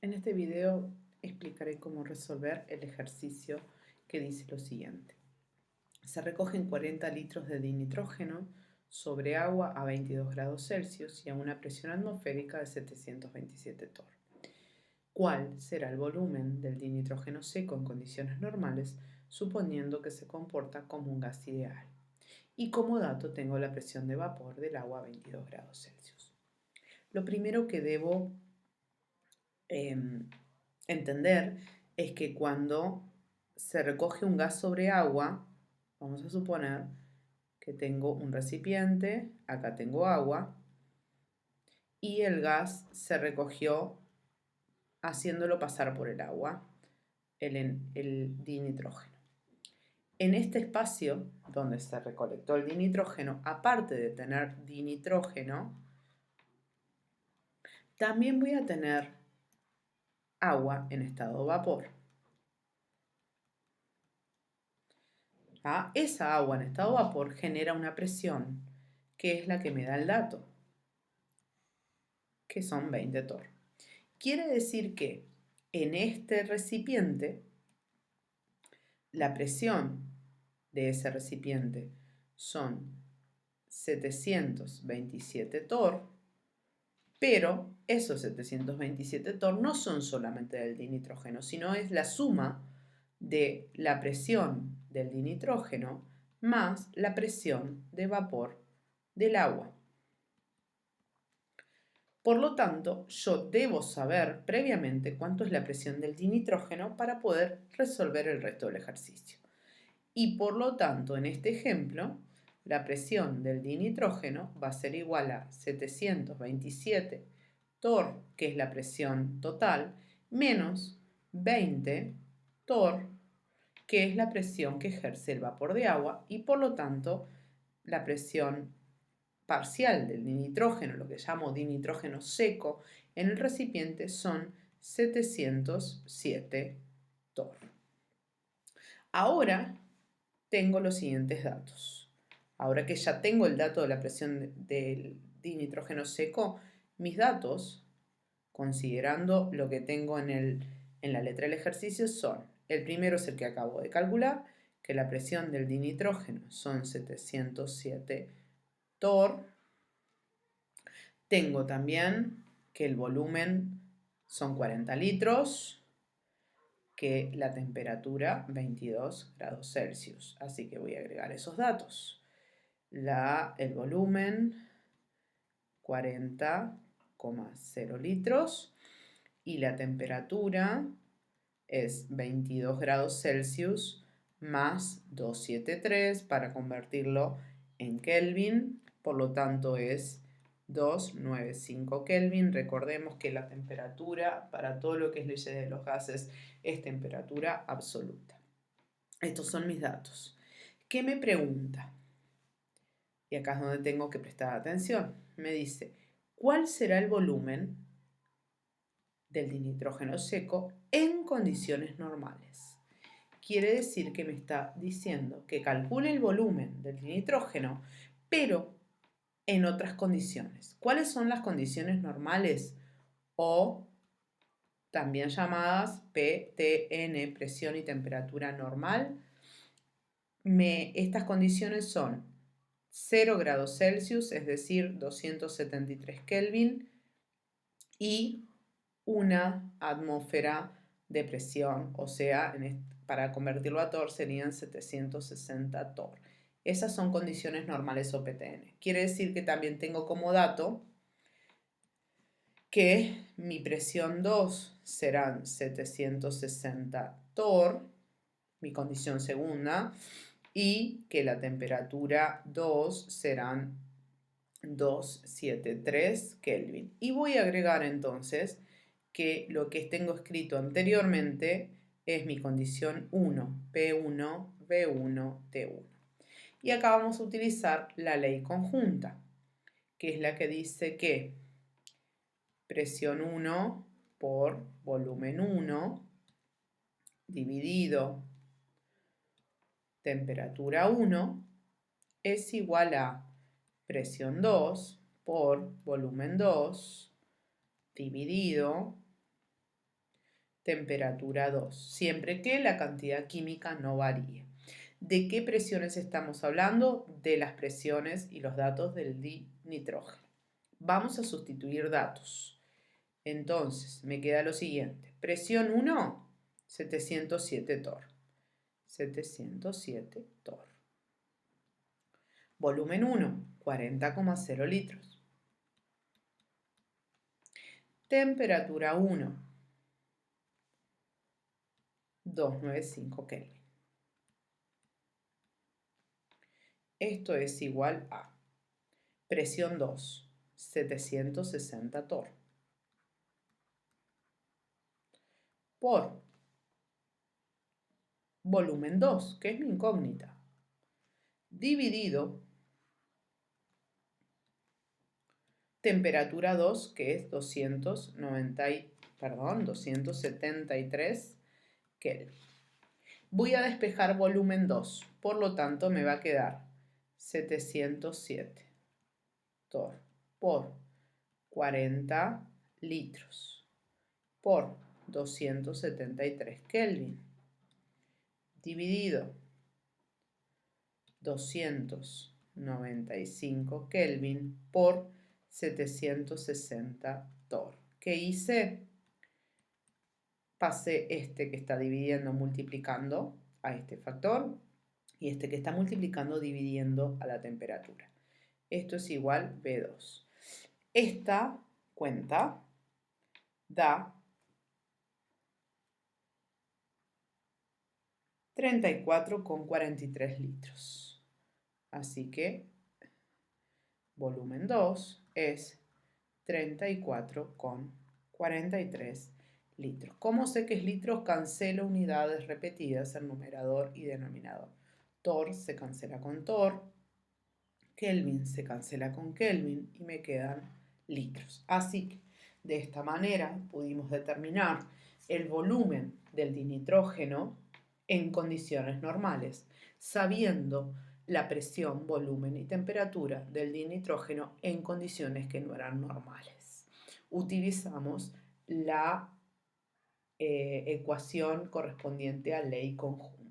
En este video explicaré cómo resolver el ejercicio que dice lo siguiente. Se recogen 40 litros de dinitrógeno sobre agua a 22 grados Celsius y a una presión atmosférica de 727 torr. ¿Cuál será el volumen del dinitrógeno seco en condiciones normales, suponiendo que se comporta como un gas ideal? Y como dato tengo la presión de vapor del agua a 22 grados Celsius. Lo primero que debo entender es que cuando se recoge un gas sobre agua, vamos a suponer que tengo un recipiente, acá tengo agua, y el gas se recogió haciéndolo pasar por el agua, el dinitrógeno. En este espacio donde se recolectó el dinitrógeno, aparte de tener dinitrógeno, también voy a tener agua en estado vapor. Esa agua en estado vapor genera una presión que es la que me da el dato, que son 20 torr. Quiere decir que en este recipiente, la presión de ese recipiente son 727 torr, pero esos 727 torr no son solamente del dinitrógeno, sino es la suma de la presión del dinitrógeno más la presión de vapor del agua. Por lo tanto, yo debo saber previamente cuánto es la presión del dinitrógeno para poder resolver el resto del ejercicio. Y por lo tanto, en este ejemplo, la presión del dinitrógeno va a ser igual a 727 torr, que es la presión total, menos 20 torr, que es la presión que ejerce el vapor de agua, y por lo tanto la presión parcial del dinitrógeno, lo que llamo dinitrógeno seco, en el recipiente son 707 torr. Ahora tengo los siguientes datos. Ahora que ya tengo el dato de la presión del dinitrógeno seco, mis datos, considerando lo que tengo en la letra del ejercicio, son: el primero es el que acabo de calcular, que la presión del dinitrógeno son 707 torr. Tengo también que el volumen son 40 litros, que la temperatura 22 grados Celsius. Así que voy a agregar esos datos. El volumen 40,0 litros y la temperatura es 22 grados Celsius más 273 para convertirlo en Kelvin, por lo tanto es 295 Kelvin. Recordemos que la temperatura para todo lo que es leyes de los gases es temperatura absoluta. Estos son mis datos. ¿Qué me pregunta? Y acá es donde tengo que prestar atención. Me dice, ¿cuál será el volumen del dinitrógeno seco en condiciones normales? Quiere decir que me está diciendo que calcule el volumen del dinitrógeno, pero en otras condiciones. ¿Cuáles son las condiciones normales? O también llamadas PTN, presión y temperatura normal. Estas condiciones son 0 grados Celsius, es decir, 273 Kelvin, y una atmósfera de presión, o sea, para convertirlo a torr serían 760 torr. Esas son condiciones normales o PTN. Quiere decir que también tengo como dato que mi presión 2 serán 760 torr, mi condición segunda, y que la temperatura 2 serán 273 Kelvin. Y voy a agregar entonces que lo que tengo escrito anteriormente es mi condición 1, P1, V1, T1. Y acá vamos a utilizar la ley conjunta, que es la que dice que presión 1 por volumen 1 dividido temperatura 1 es igual a presión 2 por volumen 2 dividido temperatura 2, siempre que la cantidad química no varíe. ¿De qué presiones estamos hablando? De las presiones y los datos del dinitrógeno. Vamos a sustituir datos. Entonces, me queda lo siguiente. Presión 1, 707 torr. 707 torr. Volumen 1, 40,0 litros. Temperatura 1, 295 Kelvin. Esto es igual a presión 2, 760 torr. Por volumen 2, que es mi incógnita, dividido temperatura 2, que es 273 Kelvin. Voy a despejar volumen 2, por lo tanto me va a quedar 707 torr por 40 litros por 273 Kelvin dividido 295 Kelvin por 760 torr. ¿Qué hice? Pasé este que está dividiendo multiplicando a este factor y este que está multiplicando dividiendo a la temperatura. Esto es igual B2. Esta cuenta da 34,43 litros. Así que volumen 2 es 34,43 litros. ¿Cómo sé que es litros? Cancelo unidades repetidas en numerador y denominador. Torr se cancela con torr, Kelvin se cancela con Kelvin y me quedan litros. Así que de esta manera pudimos determinar el volumen del dinitrógeno en condiciones normales, sabiendo la presión, volumen y temperatura del dinitrógeno en condiciones que no eran normales. Utilizamos la ecuación correspondiente a ley conjunta.